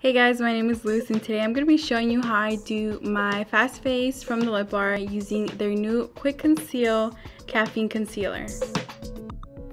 Hey guys, my name is Luce and today I'm going to be showing you how I do my fast face from the lip bar using their new Quick Conceal Caffeine Concealer.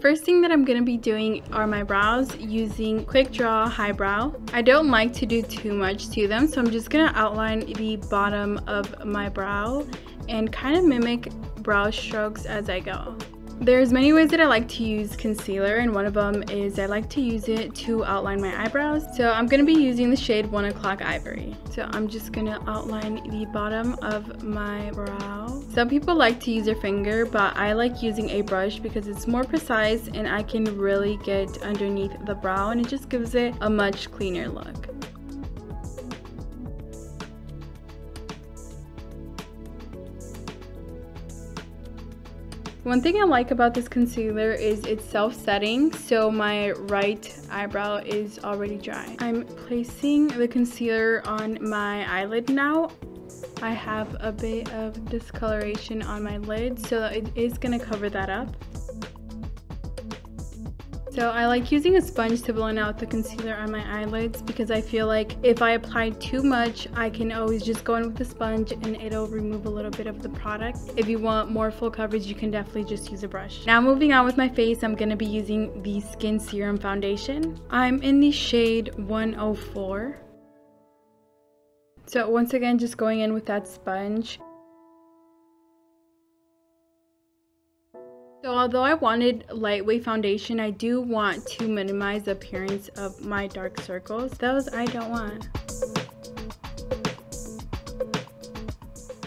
First thing that I'm going to be doing are my brows using Quick Draw Highbrow. I don't like to do too much to them, so I'm just going to outline the bottom of my brow and kind of mimic brow strokes as I go. There's many ways that I like to use concealer, and one of them is I like to use it to outline my eyebrows. So I'm going to be using the shade 1 O'Clock Ivory. So I'm just going to outline the bottom of my brow. Some people like to use their finger, but I like using a brush because it's more precise and I can really get underneath the brow and it just gives it a much cleaner look. One thing I like about this concealer is it's self-setting, so my right eyebrow is already dry. I'm placing the concealer on my eyelid now. I have a bit of discoloration on my lid, so it is going to cover that up. So I like using a sponge to blend out the concealer on my eyelids because I feel like if I apply too much, I can always just go in with the sponge and it'll remove a little bit of the product. If you want more full coverage, you can definitely just use a brush. Now moving on with my face, I'm going to be using the Skin Serum Foundation. I'm in the shade 104. So once again, just going in with that sponge. So although I wanted lightweight foundation, I do want to minimize the appearance of my dark circles. Those I don't want.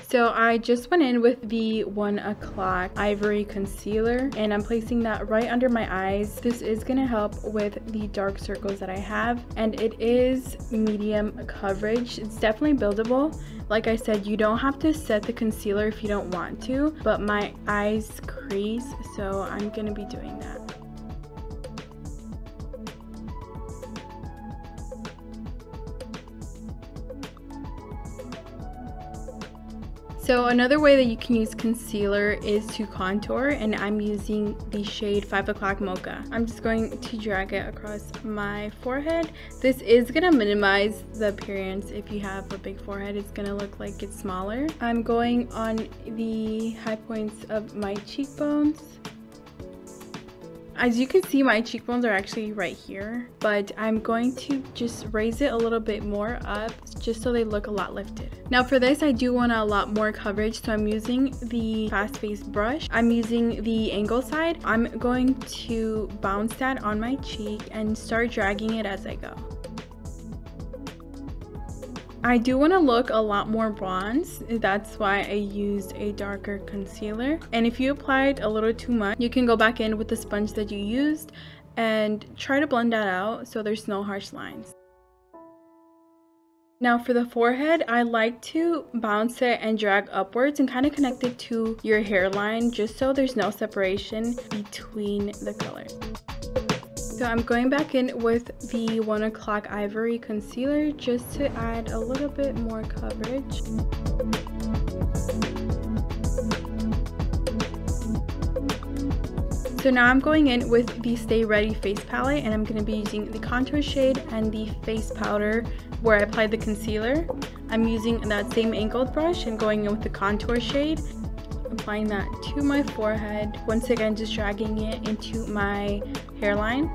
So I just went in with the 1 O'Clock Ivory Concealer and I'm placing that right under my eyes. This is going to help with the dark circles that I have, and it is medium coverage. It's definitely buildable. Like I said, you don't have to set the concealer if you don't want to, but my eyes crease, so I'm going to be doing that. So another way that you can use concealer is to contour, and I'm using the shade 5 O'Clock Mocha. I'm just going to drag it across my forehead. This is going to minimize the appearance. If you have a big forehead, it's going to look like it's smaller. I'm going on the high points of my cheekbones. As you can see, my cheekbones are actually right here, but I'm going to just raise it a little bit more up just so they look a lot lifted. Now for this, I do want a lot more coverage, so I'm using the fast face brush. I'm using the angle side. I'm going to bounce that on my cheek and start dragging it as I go. I do want to look a lot more bronze. That's why I used a darker concealer. And if you applied a little too much, you can go back in with the sponge that you used and try to blend that out so there's no harsh lines. Now for the forehead, I like to bounce it and drag upwards and kind of connect it to your hairline just so there's no separation between the colors. So I'm going back in with the 1 O'Clock Ivory Concealer just to add a little bit more coverage. So now I'm going in with the Stay Ready face palette, and I'm going to be using the contour shade and the face powder where I applied the concealer. I'm using that same angled brush and going in with the contour shade, applying that to my forehead. Once again, just dragging it into my hairline.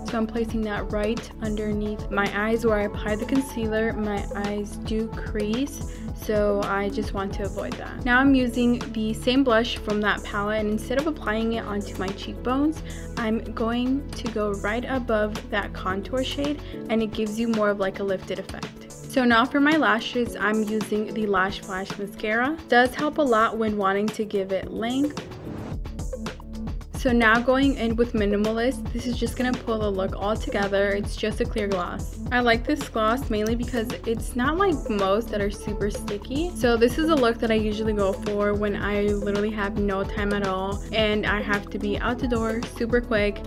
So I'm placing that right underneath my eyes where I applied the concealer. My eyes do crease, so I just want to avoid that. Now I'm using the same blush from that palette, and instead of applying it onto my cheekbones, I'm going to go right above that contour shade, and it gives you more of like a lifted effect. So now for my lashes, I'm using the Lash Flash Mascara. It does help a lot when wanting to give it length. So now going in with Minimalist, this is just going to pull the look all together. It's just a clear gloss. I like this gloss mainly because it's not like most that are super sticky. So this is a look that I usually go for when I literally have no time at all and I have to be out the door super quick.